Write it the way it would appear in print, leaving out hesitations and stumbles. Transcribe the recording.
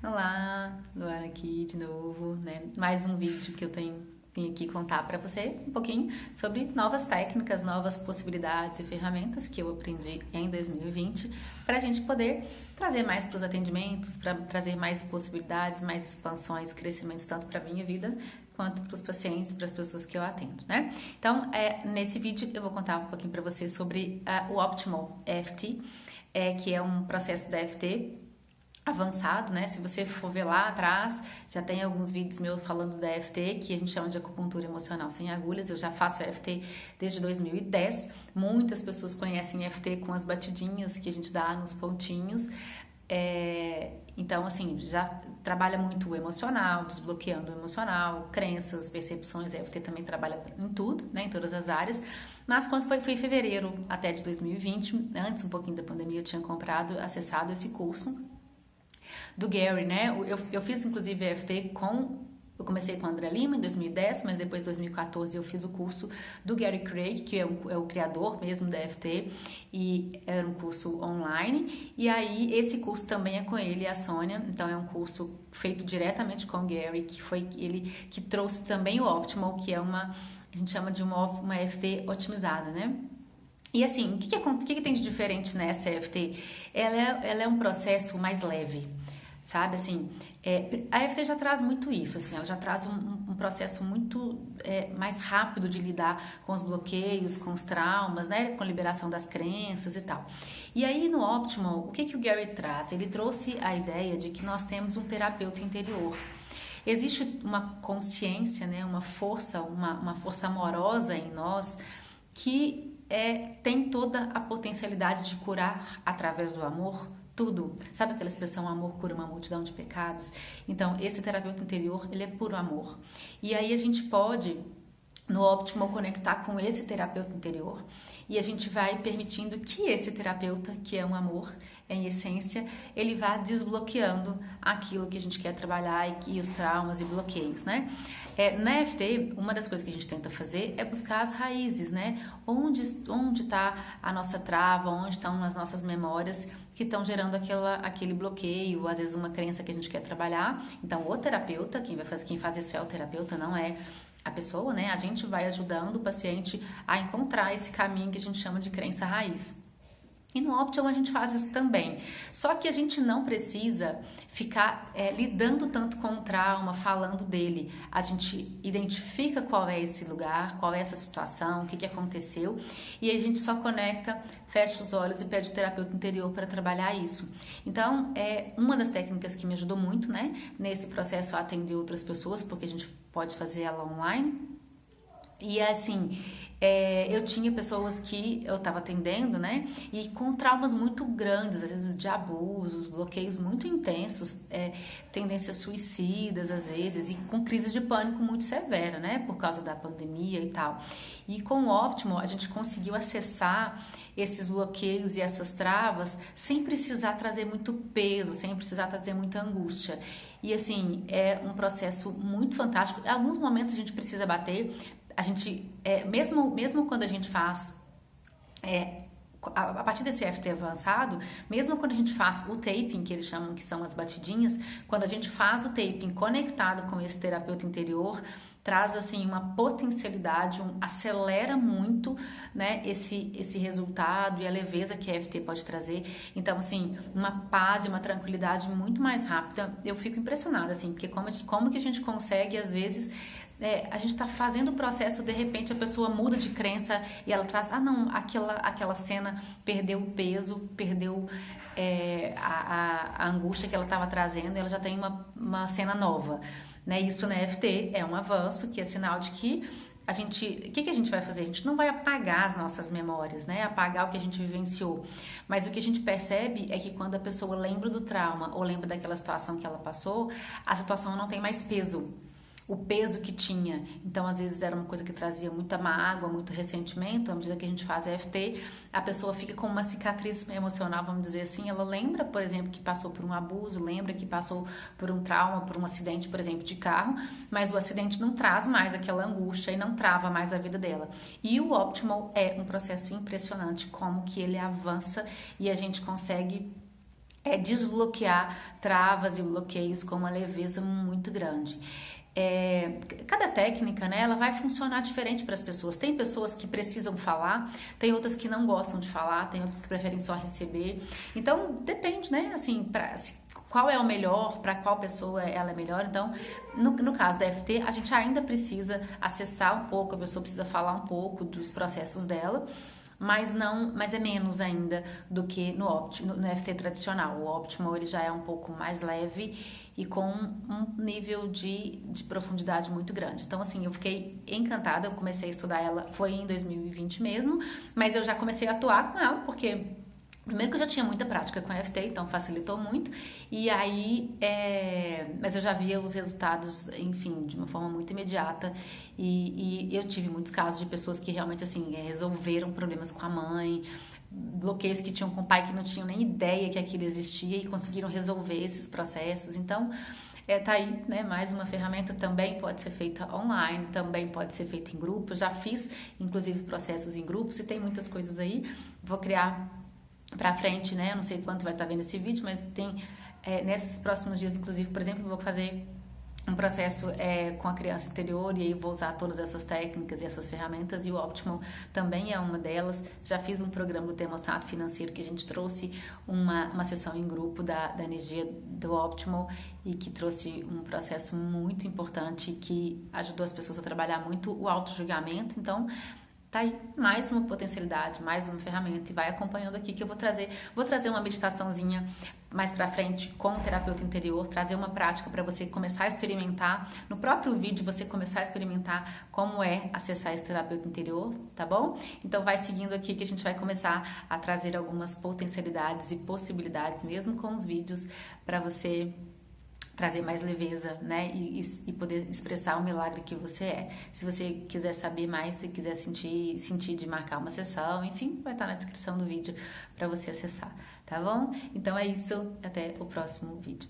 Olá, Luana aqui de novo, né? Mais um vídeo que eu vim aqui contar para você um pouquinho sobre novas técnicas, novas possibilidades e ferramentas que eu aprendi em 2020 para a gente poder trazer mais para os atendimentos, para trazer mais possibilidades, mais expansões, crescimentos tanto para a minha vida quanto para os pacientes, para as pessoas que eu atendo, né? Então, nesse vídeo eu vou contar um pouquinho para você sobre o Optimal EFT, que é um processo da EFT avançado, né? Se você for ver lá atrás, já tem alguns vídeos meus falando da EFT, que a gente chama de acupuntura emocional sem agulhas. Eu já faço EFT desde 2010. Muitas pessoas conhecem EFT com as batidinhas que a gente dá nos pontinhos. Então, assim, já trabalha muito o emocional, desbloqueando o emocional, crenças, percepções. A EFT também trabalha em tudo, né? Em todas as áreas. Mas quando foi em fevereiro até de 2020, antes um pouquinho da pandemia, eu tinha acessado esse curso do Gary, né? Eu fiz inclusive EFT eu comecei com o André Lima em 2010, mas depois em 2014 eu fiz o curso do Gary Craig, que é o criador mesmo da EFT, e era um curso online. E aí esse curso também é com ele e a Sônia, então é um curso feito diretamente com o Gary, que foi ele que trouxe também o Optimal, que é a gente chama de uma EFT otimizada, né? E assim, o que tem de diferente nessa EFT? Ela é um processo mais leve, sabe? Assim, a EFT já traz muito isso, assim, ela já traz um processo muito mais rápido de lidar com os bloqueios, com os traumas, né? Com a liberação das crenças e tal. E aí no Optimal, o que o Gary traz? Ele trouxe a ideia de que nós temos um terapeuta interior. Existe uma consciência, né? Uma força amorosa em nós que tem toda a potencialidade de curar através do amor tudo. Sabe aquela expressão, amor cura uma multidão de pecados? Então, esse terapeuta interior, ele é puro amor. E aí a gente pode, no Optimal, conectar com esse terapeuta interior e a gente vai permitindo que esse terapeuta, que é um amor, em essência, ele vá desbloqueando aquilo que a gente quer trabalhar e os traumas e bloqueios, né? Na EFT, uma das coisas que a gente tenta fazer é buscar as raízes, né? Onde está a nossa trava, onde estão as nossas memórias que estão gerando aquele bloqueio, às vezes uma crença que a gente quer trabalhar. Então, o terapeuta, quem faz isso é o terapeuta, não é a pessoa, né? A gente vai ajudando o paciente a encontrar esse caminho que a gente chama de crença raiz. E no Optimal a gente faz isso também. Só que a gente não precisa ficar lidando tanto com o trauma, falando dele. A gente identifica qual é esse lugar, qual é essa situação, o que aconteceu, e a gente só conecta, fecha os olhos e pede o terapeuta interior para trabalhar isso. Então, uma das técnicas que me ajudou muito, né, nesse processo a atender outras pessoas, porque a gente pode fazer ela online. E assim, eu tinha pessoas que eu estava atendendo, né? E com traumas muito grandes, às vezes de abusos, bloqueios muito intensos, tendências suicidas, às vezes, e com crise de pânico muito severa, né? Por causa da pandemia e tal. E com o Optimal, a gente conseguiu acessar esses bloqueios e essas travas sem precisar trazer muito peso, sem precisar trazer muita angústia. E assim, é um processo muito fantástico. Em alguns momentos a gente precisa bater. A gente, mesmo quando a gente faz, a partir desse EFT avançado, mesmo quando a gente faz o taping, que eles chamam que são as batidinhas, quando a gente faz o taping conectado com esse terapeuta interior, traz assim uma potencialidade, acelera muito, né, esse resultado e a leveza que a EFT pode trazer. Então, assim, uma paz e uma tranquilidade muito mais rápida. Eu fico impressionada, assim, porque como que a gente consegue, às vezes, a gente está fazendo o processo, de repente a pessoa muda de crença e ela traz, não, aquela cena perdeu o peso, perdeu a angústia que ela estava trazendo, e ela já tem uma cena nova, né? Isso na EFT é um avanço, que é sinal de que o que a gente vai fazer? A gente não vai apagar as nossas memórias, né? Apagar o que a gente vivenciou. Mas o que a gente percebe é que quando a pessoa lembra do trauma ou lembra daquela situação que ela passou, a situação não tem mais peso. O peso que tinha. Então, às vezes era uma coisa que trazia muita mágoa, muito ressentimento. À medida que a gente faz EFT, a pessoa fica com uma cicatriz emocional, vamos dizer assim. Ela lembra, por exemplo, que passou por um abuso, lembra que passou por um trauma, por um acidente, por exemplo, de carro, mas o acidente não traz mais aquela angústia e não trava mais a vida dela. E o Optimal é um processo impressionante, como que ele avança e a gente consegue é desbloquear travas e bloqueios com uma leveza muito grande. Cada técnica, né, ela vai funcionar diferente para as pessoas. Tem pessoas que precisam falar, tem outras que não gostam de falar, tem outras que preferem só receber. Então, depende, né, assim, qual é o melhor, para qual pessoa ela é melhor. Então, no caso da EFT, a gente ainda precisa acessar um pouco, a pessoa precisa falar um pouco dos processos dela, mas é menos ainda do que no EFT tradicional. O Optimal ele já é um pouco mais leve e com um nível de profundidade muito grande. Então, assim, eu fiquei encantada, eu comecei a estudar ela, foi em 2020 mesmo, mas eu já comecei a atuar com ela, porque primeiro que eu já tinha muita prática com EFT, então facilitou muito, e aí, mas eu já via os resultados, enfim, de uma forma muito imediata, e eu tive muitos casos de pessoas que realmente, assim, resolveram problemas com a mãe, bloqueios que tinham com o pai que não tinham nem ideia que aquilo existia e conseguiram resolver esses processos. Então, tá aí, né, mais uma ferramenta. Também pode ser feita online, também pode ser feita em grupo. Eu já fiz, inclusive, processos em grupos e tem muitas coisas aí. Vou criar pra frente, né? Eu não sei quanto vai estar vendo esse vídeo, mas tem nesses próximos dias, inclusive, por exemplo, eu vou fazer um processo com a criança interior e aí vou usar todas essas técnicas e essas ferramentas, e o Optimal também é uma delas. Já fiz um programa do termostato financeiro que a gente trouxe uma sessão em grupo da energia do Optimal e que trouxe um processo muito importante que ajudou as pessoas a trabalhar muito o auto-julgamento. Então, tá aí, mais uma potencialidade, mais uma ferramenta, e vai acompanhando aqui que eu vou trazer uma meditaçãozinha mais pra frente com o terapeuta interior, trazer uma prática para você começar a experimentar, no próprio vídeo você começar a experimentar como é acessar esse terapeuta interior, tá bom? Então vai seguindo aqui que a gente vai começar a trazer algumas potencialidades e possibilidades, mesmo com os vídeos, para você trazer mais leveza, né, e poder expressar o milagre que você é. Se você quiser saber mais, se quiser sentir de marcar uma sessão, enfim, vai estar na descrição do vídeo para você acessar, tá bom? Então é isso, até o próximo vídeo.